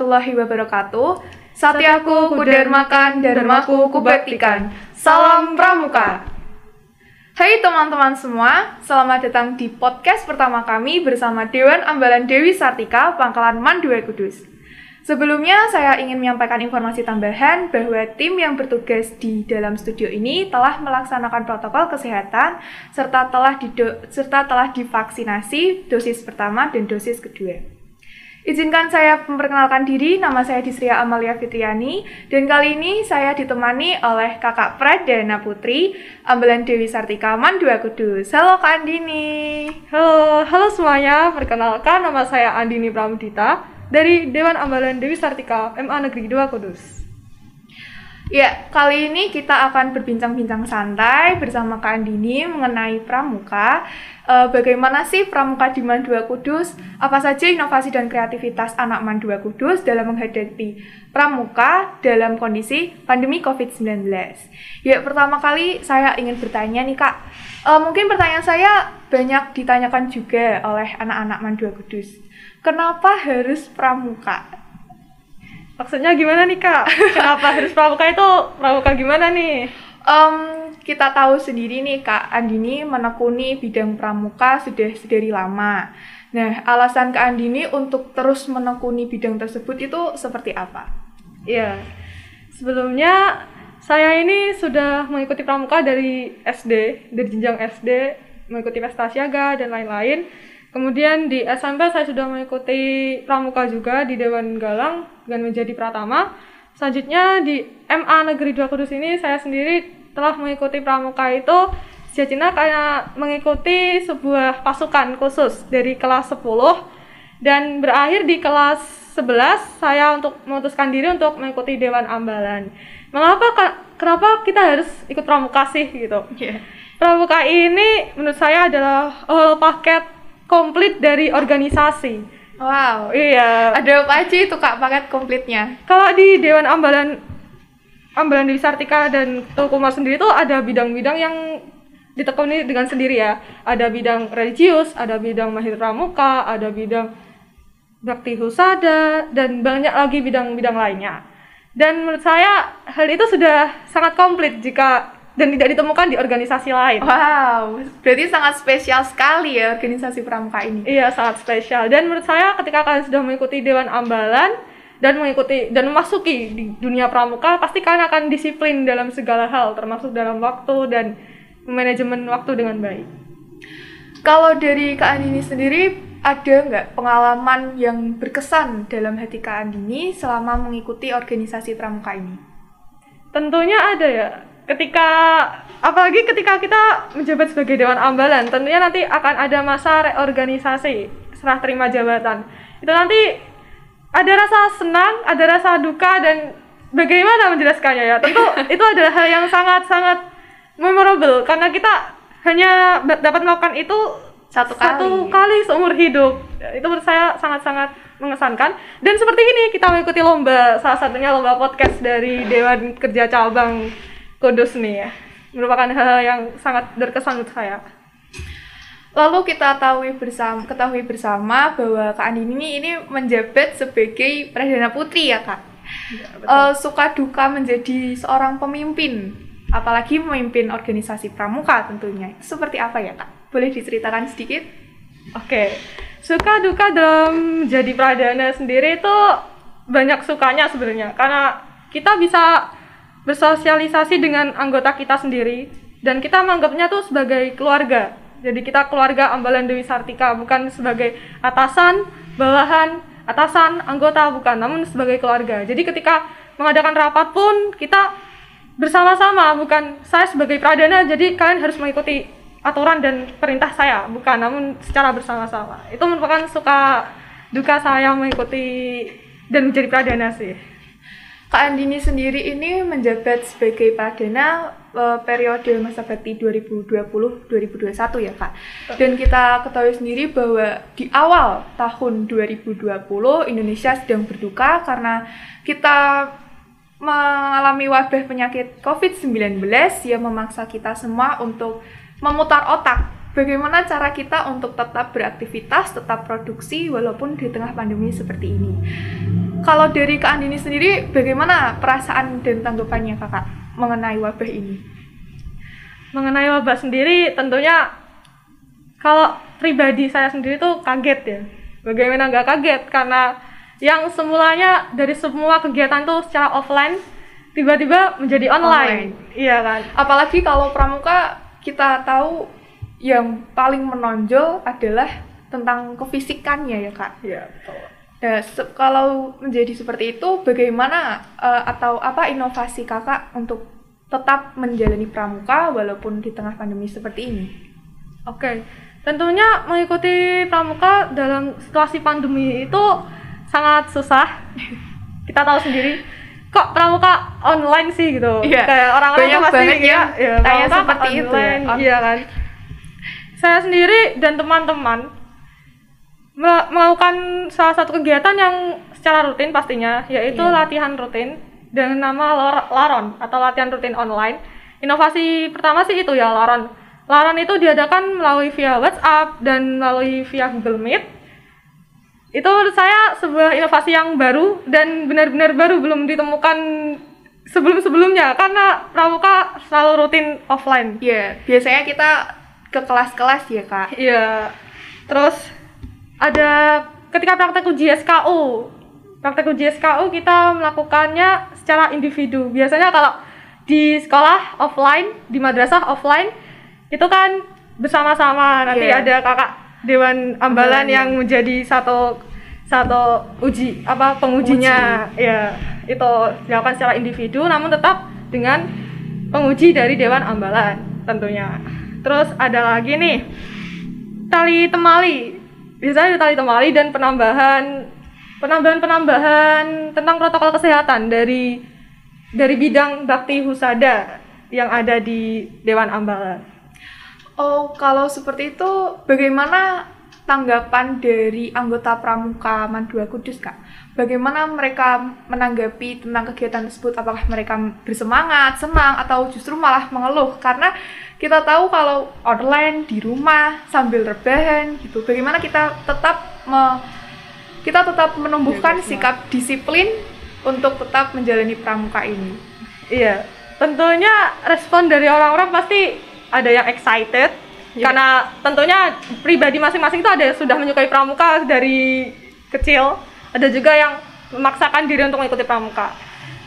warahmatullahi wabarakatuh. Satyaku kudarmakan, dharmaku kubaktikan. Salam Pramuka. Hai teman-teman semua, selamat datang di podcast pertama kami bersama Dewan Ambalan Dewi Sartika, Pangkalan Mandua Kudus. Sebelumnya, saya ingin menyampaikan informasi tambahan bahwa tim yang bertugas di dalam studio ini telah melaksanakan protokol kesehatan serta telah divaksinasi dosis pertama dan dosis kedua. Izinkan saya memperkenalkan diri, nama saya Disria Amalia Fitriani, dan kali ini saya ditemani oleh Kakak Pradana Putri, Ambalan Dewi Sartika Mandua Kudus. Halo Kak Andini. Halo semuanya, perkenalkan nama saya Andini Pramudita dari Dewan Ambalan Dewi Sartika MA Negeri 2 Kudus. Ya, kali ini kita akan berbincang-bincang santai bersama Kak Andini mengenai pramuka. Bagaimana sih pramuka di Mandua Kudus? Apa saja inovasi dan kreativitas anak Mandua Kudus dalam menghadapi pramuka dalam kondisi pandemi COVID-19? Ya, pertama kali saya ingin bertanya nih Kak. Mungkin pertanyaan saya banyak ditanyakan juga oleh anak-anak Mandua Kudus. Kenapa harus pramuka? Maksudnya gimana nih Kak? Kenapa harus pramuka itu? Pramuka gimana nih? Kita tahu sendiri nih Kak Andini menekuni bidang pramuka sudah sedari lama. Nah, alasan Kak Andini untuk terus menekuni bidang tersebut itu seperti apa? Iya, sebelumnya saya ini sudah mengikuti pramuka dari SD, dari jenjang SD, mengikuti pesta siaga dan lain-lain. Kemudian di SMP saya sudah mengikuti pramuka juga di Dewan Galang dengan menjadi pratama. Selanjutnya di MA Negeri 2 Kudus ini saya sendiri telah mengikuti pramuka itu sejak Cina karena mengikuti sebuah pasukan khusus dari kelas 10 dan berakhir di kelas 11 saya untuk memutuskan diri untuk mengikuti Dewan Ambalan. Kenapa kita harus ikut pramuka sih gitu? Yeah. Pramuka ini menurut saya adalah paket komplit dari organisasi. Wow, iya. Ada apa aja itu Kak paket komplitnya? Kalau di Dewan Ambalan Dewi Sartika dan Tulkumar sendiri itu ada bidang-bidang yang ditekuni dengan sendiri ya. Ada bidang religius, ada bidang mahir pramuka, ada bidang bakti husada, dan banyak lagi bidang-bidang lainnya. Dan menurut saya hal itu sudah sangat komplit dan tidak ditemukan di organisasi lain. Wow, berarti sangat spesial sekali ya organisasi pramuka ini. Iya, sangat spesial. Dan menurut saya ketika kalian sudah mengikuti Dewan Ambalan dan memasuki di dunia pramuka, pasti kalian akan disiplin dalam segala hal, termasuk dalam waktu dan manajemen waktu dengan baik. Kalau dari Kak Andini sendiri, ada nggak pengalaman yang berkesan dalam hati Kak Andini selama mengikuti organisasi pramuka ini? Tentunya ada ya. Apalagi ketika kita menjabat sebagai Dewan Ambalan, tentunya nanti akan ada masa reorganisasi, serah terima jabatan. Itu nanti ada rasa senang, ada rasa duka, dan bagaimana menjelaskannya ya? Tentu itu adalah hal yang sangat-sangat memorable, karena kita hanya dapat melakukan itu satu kali seumur hidup. Itu menurut saya sangat-sangat mengesankan. Dan seperti ini, kita mengikuti lomba, salah satunya lomba podcast dari Dewan Kerja Cabang Kudus nih ya, merupakan hal yang sangat berkesan untuk saya. Lalu kita ketahui bersama bahwa Kak Andini ini menjabat sebagai Pradana Putri ya Kak. Ya, suka duka menjadi seorang pemimpin, apalagi memimpin organisasi pramuka tentunya. Seperti apa ya Kak? Boleh diceritakan sedikit? Oke, suka duka dalam menjadi Pradana sendiri itu banyak sukanya sebenarnya, karena kita bisa bersosialisasi dengan anggota kita sendiri dan kita menganggapnya tuh sebagai keluarga. Jadi kita keluarga Ambalan Dewi Sartika, bukan sebagai atasan, bawahan, anggota, bukan, namun sebagai keluarga. Jadi ketika mengadakan rapat pun kita bersama-sama, bukan saya sebagai Pradana jadi kalian harus mengikuti aturan dan perintah saya, bukan, namun secara bersama-sama. Itu merupakan suka duka saya mengikuti dan menjadi Pradana sih. Kak Andini sendiri ini menjabat sebagai Pradana periode masa bakti 2020-2021 ya Kak. Dan kita ketahui sendiri bahwa di awal tahun 2020 Indonesia sedang berduka karena kita mengalami wabah penyakit COVID-19 yang memaksa kita semua untuk memutar otak. Bagaimana cara kita untuk tetap beraktivitas, tetap produksi walaupun di tengah pandemi seperti ini. Kalau dari Kak Andini sendiri, bagaimana perasaan dan tanggapannya Kakak mengenai wabah ini? Mengenai wabah sendiri, tentunya kalau pribadi saya sendiri tuh kaget ya. Bagaimana nggak kaget, karena yang semulanya dari semua kegiatan tuh secara offline tiba-tiba menjadi online. Iya kan? Apalagi kalau pramuka kita tahu yang paling menonjol adalah tentang kefisikannya ya Kak. Iya, betul. Nah, kalau menjadi seperti itu, bagaimana atau apa inovasi Kakak untuk tetap menjalani pramuka walaupun di tengah pandemi seperti ini? Oke, tentunya mengikuti pramuka dalam situasi pandemi itu sangat susah. Kita tahu sendiri, kok pramuka online sih gitu. Iya, kayak orang-orang tuh pasti yang tanya seperti online, itu ya. Iya kan. Saya sendiri dan teman-teman melakukan salah satu kegiatan yang secara rutin pastinya, yaitu latihan rutin dengan nama Laron atau latihan rutin online. Inovasi pertama sih itu ya, Laron. Laron itu diadakan melalui via WhatsApp dan melalui via Google Meet. Itu menurut saya sebuah inovasi yang baru dan benar-benar baru, belum ditemukan sebelum-sebelumnya, karena pramuka selalu rutin offline. Iya, biasanya kita ke kelas-kelas ya Kak. Iya. Terus ada ketika praktek uji SKU. Praktek uji SKU kita melakukannya secara individu. Biasanya kalau di sekolah offline, di madrasah offline, itu kan bersama-sama. Nanti ada kakak Dewan Ambalan yang menjadi satu pengujinya. Ya, itu dilakukan secara individu, namun tetap dengan penguji dari Dewan Ambalan tentunya. Terus ada lagi nih, tali temali. Biasanya ada tali temali dan penambahan tentang protokol kesehatan dari bidang bakti husada yang ada di Dewan Ambalan. Oh, kalau seperti itu, bagaimana tanggapan dari anggota pramuka Mandua Kudus, Kak? Bagaimana mereka menanggapi tentang kegiatan tersebut? Apakah mereka bersemangat, senang, atau justru malah mengeluh? Karena kita tahu kalau online, di rumah, sambil rebahan, gitu. Bagaimana kita tetap menumbuhkan sikap disiplin untuk tetap menjalani pramuka ini? Iya, tentunya respon dari orang-orang pasti ada yang excited, karena tentunya pribadi masing-masing itu ada yang sudah menyukai pramuka dari kecil, ada juga yang memaksakan diri untuk mengikuti pramuka.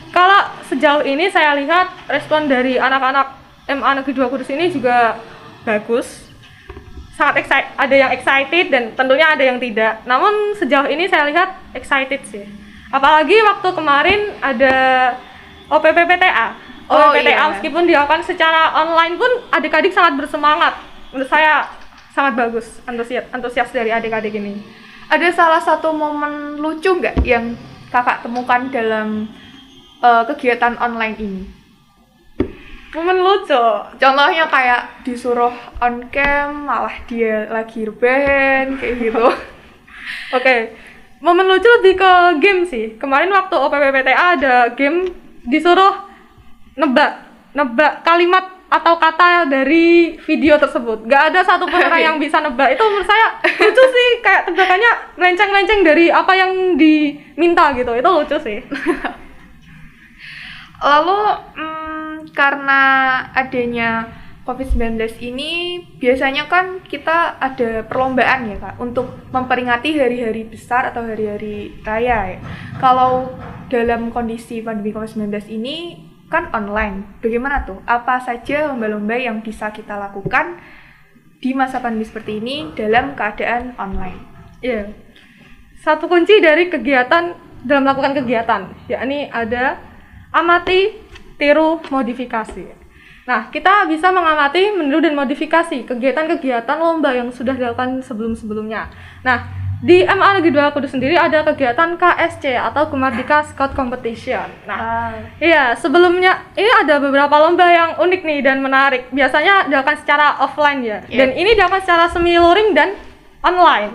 Kalau sejauh ini saya lihat respon dari anak-anak MA Negeri 2 Kudus ini juga bagus, sangat excited, ada yang excited dan tentunya ada yang tidak. Namun sejauh ini saya lihat excited sih. Apalagi waktu kemarin ada OPPPTA. Meskipun dilakukan secara online pun adik-adik sangat bersemangat. Menurut saya sangat bagus antusias dari adik-adik ini. Ada salah satu momen lucu nggak yang kakak temukan dalam kegiatan online ini? Momen lucu? Contohnya kayak disuruh on cam, malah dia lagi rebahan, kayak gitu. Oke. Momen lucu lebih ke game sih. Kemarin waktu OPPPTA ada game disuruh nebak kalimat atau kata dari video tersebut. Gak ada satupun orang yang bisa nebak. Itu menurut saya lucu sih, kayak tebakannya melenceng-melenceng dari apa yang diminta gitu. Itu lucu sih. Lalu karena adanya COVID-19 ini, biasanya kan kita ada perlombaan ya Kak, untuk memperingati hari-hari besar atau hari-hari raya ya. Kalau dalam kondisi pandemi COVID-19 ini kan online, bagaimana tuh? Apa saja lomba-lomba yang bisa kita lakukan di masa pandemi seperti ini dalam keadaan online? Iya. Satu kunci dari kegiatan, dalam melakukan kegiatan, yakni ada amati, tiru, modifikasi. Nah, kita bisa mengamati, meniru, dan modifikasi kegiatan-kegiatan lomba yang sudah dilakukan sebelum-sebelumnya. Nah, di MA Negeri 2 Kudus sendiri ada kegiatan KSC atau Kumardika Scout Competition. Nah, iya, sebelumnya ini ada beberapa lomba yang unik nih dan menarik. Biasanya dilakukan secara offline ya. Dan ini dilakukan secara semi luring dan online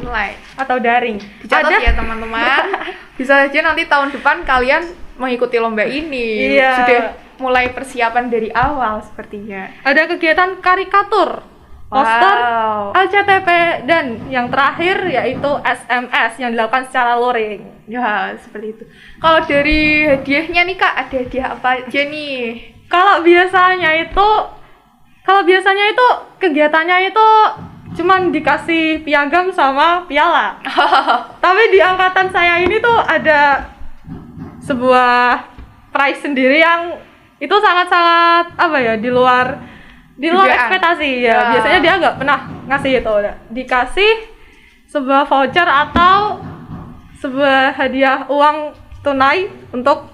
atau daring. Dicatat ya teman-teman. Bisa saja nanti tahun depan kalian mengikuti lomba ini. Iya. Sudah mulai persiapan dari awal sepertinya. Ada kegiatan karikatur poster, Wow. LCTP, dan yang terakhir yaitu SMS yang dilakukan secara luring. Ya, seperti itu. Kalau dari hadiahnya nih Kak, ada hadiah apa aja nih? Kalau biasanya itu kegiatannya itu cuman dikasih piagam sama piala. Tapi di angkatan saya ini tuh ada sebuah prize sendiri yang itu sangat-sangat di luar Dugaan. ekspektasi ya. Ya. Biasanya dia nggak pernah ngasih itu. Dikasih sebuah voucher atau sebuah hadiah uang tunai untuk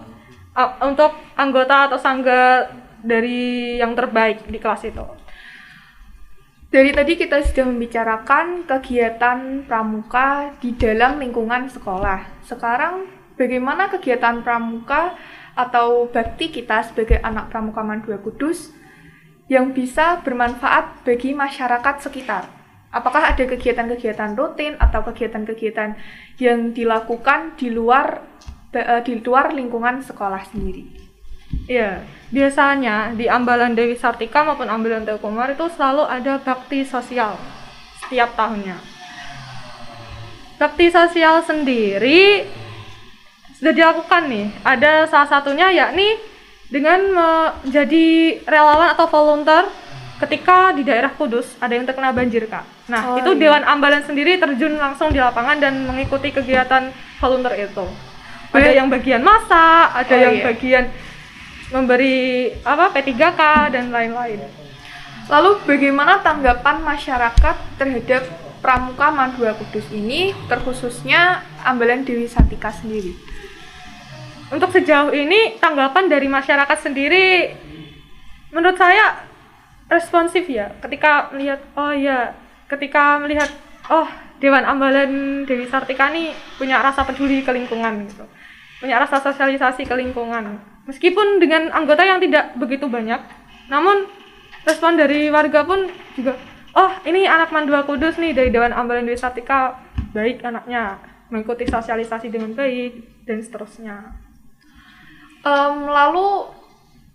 anggota atau sangga dari yang terbaik di kelas itu. Dari tadi kita sudah membicarakan kegiatan pramuka di dalam lingkungan sekolah. Sekarang bagaimana kegiatan pramuka atau bakti kita sebagai anak Pramuka Mandua Kudus yang bisa bermanfaat bagi masyarakat sekitar? Apakah ada kegiatan-kegiatan rutin atau kegiatan-kegiatan yang dilakukan di luar lingkungan sekolah sendiri? Iya, biasanya di Ambalan Dewi Sartika maupun Ambalan Teokumar itu selalu ada bakti sosial setiap tahunnya. Bakti sosial sendiri sudah dilakukan nih. Ada salah satunya yakni dengan menjadi relawan atau volunteer ketika di daerah Kudus ada yang terkena banjir, Kak. Nah, itu Dewan Ambalan sendiri terjun langsung di lapangan dan mengikuti kegiatan volunteer itu. Ada yang bagian masak, ada yang bagian memberi P3K dan lain-lain. Lalu bagaimana tanggapan masyarakat terhadap Pramuka Mandua Kudus ini, terkhususnya Ambalan Dewi Sartika sendiri? Untuk sejauh ini tanggapan dari masyarakat sendiri menurut saya responsif ya, ketika melihat Dewan Ambalan Dewi Sartika ini punya rasa peduli ke lingkungan gitu. Punya rasa sosialisasi ke lingkungan. Meskipun dengan anggota yang tidak begitu banyak, namun respon dari warga pun juga, ini anak Mandua Kudus nih dari Dewan Ambalan Dewi Sartika, baik anaknya, mengikuti sosialisasi dengan baik dan seterusnya. Lalu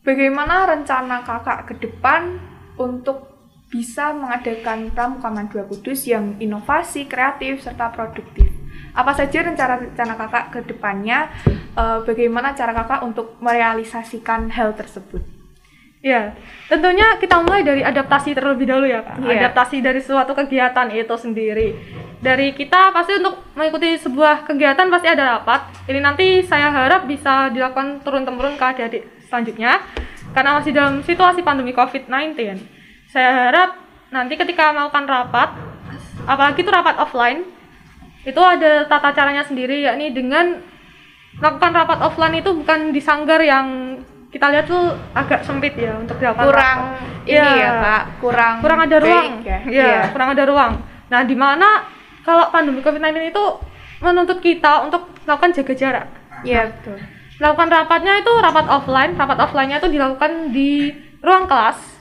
bagaimana rencana kakak ke depan untuk bisa mengadakan Pramuka Mandua Kudus yang inovasi, kreatif, serta produktif? Apa saja rencana kakak ke depannya? Bagaimana cara kakak untuk merealisasikan hal tersebut? Ya, tentunya kita mulai dari adaptasi terlebih dahulu ya, Kak. Yeah. Adaptasi dari suatu kegiatan itu sendiri. Dari kita pasti untuk mengikuti sebuah kegiatan pasti ada rapat. Ini nanti saya harap bisa dilakukan turun-temurun ke adik-adik selanjutnya. Karena masih dalam situasi pandemi COVID-19. Saya harap nanti ketika melakukan rapat, apalagi itu rapat offline, itu ada tata caranya sendiri, yakni dengan melakukan rapat offline itu bukan di sanggar yang kita lihat tuh agak sempit ya untuk dilakukan kurang ada ruang kurang ada ruang. Nah, di mana kalau pandemi COVID-19 itu menuntut kita untuk melakukan jaga jarak. Iya, betul. Melakukan rapatnya itu rapat offline-nya itu dilakukan di ruang kelas.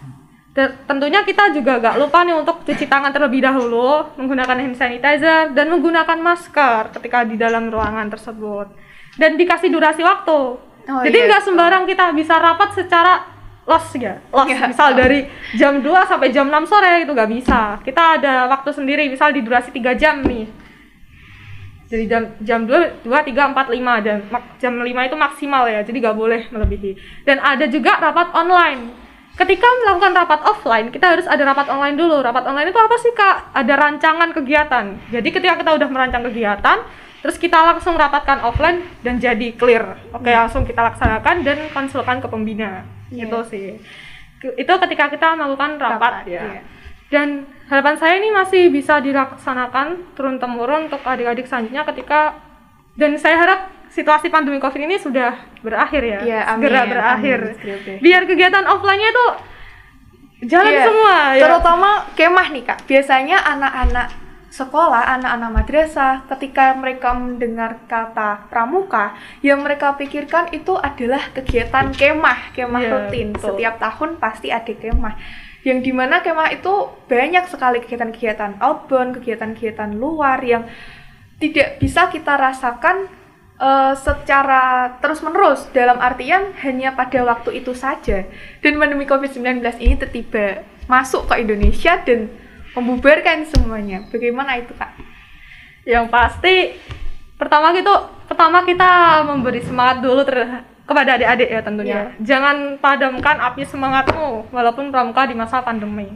Dan tentunya kita juga gak lupa nih untuk cuci tangan terlebih dahulu, menggunakan hand sanitizer dan menggunakan masker ketika di dalam ruangan tersebut. Dan dikasih durasi waktu. Jadi nggak sembarang kita bisa rapat secara misal dari jam 2 sampai jam 6 sore itu nggak bisa. Kita ada waktu sendiri, misal di durasi 3 jam nih. Jadi jam 2, 3, 4, 5 dan jam 5 itu maksimal ya, jadi nggak boleh melebihi. Dan ada juga rapat online. Ketika melakukan rapat offline, kita harus ada rapat online dulu. Rapat online itu apa sih, Kak? Ada rancangan kegiatan. Jadi ketika kita udah merancang kegiatan, terus kita langsung rapatkan offline dan jadi clear. Oke, langsung kita laksanakan dan konsulkan ke pembina. Itu sih. Itu ketika kita melakukan rapat ya. Iya. Dan harapan saya ini masih bisa dilaksanakan turun-temurun untuk adik-adik selanjutnya dan saya harap situasi pandemi Covid ini sudah berakhir ya. Segera berakhir. Biar kegiatan offline-nya itu jalan semua ya. Terutama kemah nih, Kak. Biasanya anak-anak sekolah, anak-anak madrasah, ketika mereka mendengar kata pramuka, yang mereka pikirkan itu adalah kegiatan kemah rutin. Betul. Setiap tahun pasti ada kemah. Yang dimana kemah itu banyak sekali kegiatan-kegiatan outbound, kegiatan-kegiatan luar yang tidak bisa kita rasakan secara terus-menerus, dalam artian hanya pada waktu itu saja. Dan pandemi COVID-19 ini tiba-tiba masuk ke Indonesia dan membubarkan semuanya. Bagaimana itu, Kak? Yang pasti pertama kita memberi semangat dulu kepada adik-adik ya tentunya. Jangan padamkan api semangatmu walaupun pramuka di masa pandemi.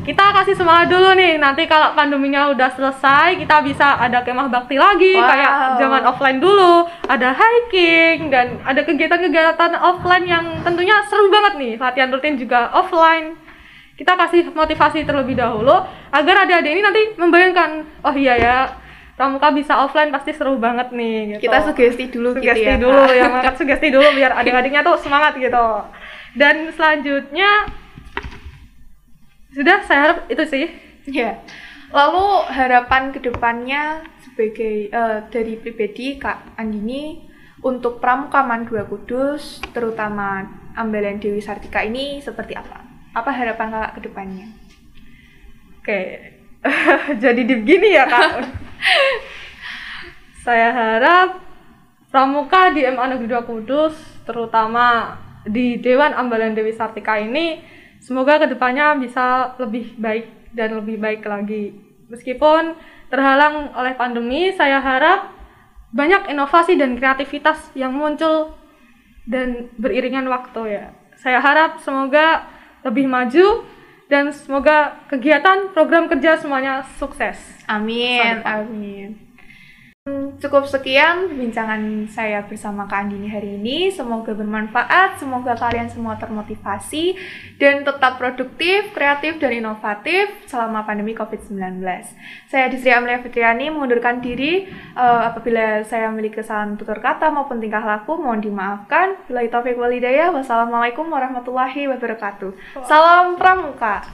Kita kasih semangat dulu nih, nanti kalau pandeminya udah selesai kita bisa ada kemah bakti lagi kayak zaman offline dulu, ada hiking dan ada kegiatan-kegiatan offline yang tentunya seru banget nih. Latihan rutin juga offline. Kita kasih motivasi terlebih dahulu agar adik-adik ini nanti membayangkan, oh iya ya, pramuka bisa offline pasti seru banget nih gitu. Kita sugesti dulu gitu ya. Mangkat sugesti dulu biar adik-adiknya tuh semangat gitu. Dan selanjutnya sudah, saya harap itu sih. Ya. Lalu harapan kedepannya sebagai dari pribadi Kak Andini untuk Pramuka Man 2 Kudus, terutama Ambalan Dewi Sartika ini seperti apa? Apa harapan Kakak kedepannya? Oke. Jadi deep gini ya Kak. Saya harap pramuka di MA Negeri 2 Kudus, terutama di Dewan Ambalan Dewi Sartika ini, semoga kedepannya bisa lebih baik dan lebih baik lagi. Meskipun terhalang oleh pandemi, saya harap banyak inovasi dan kreativitas yang muncul dan beriringan waktu ya. Saya harap semoga lebih maju dan semoga kegiatan program kerja semuanya sukses. Amin, amin. Cukup sekian perbincangan saya bersama Kak Andini hari ini. Semoga bermanfaat, semoga kalian semua termotivasi dan tetap produktif, kreatif, dan inovatif selama pandemi COVID-19. Saya Disri Amelia Fitriani mengundurkan diri. Apabila saya memiliki kesalahan tutur kata maupun tingkah laku, mohon dimaafkan. Billahi taufiq wal hidayah. Wassalamualaikum warahmatullahi wabarakatuh. Salam Pramuka.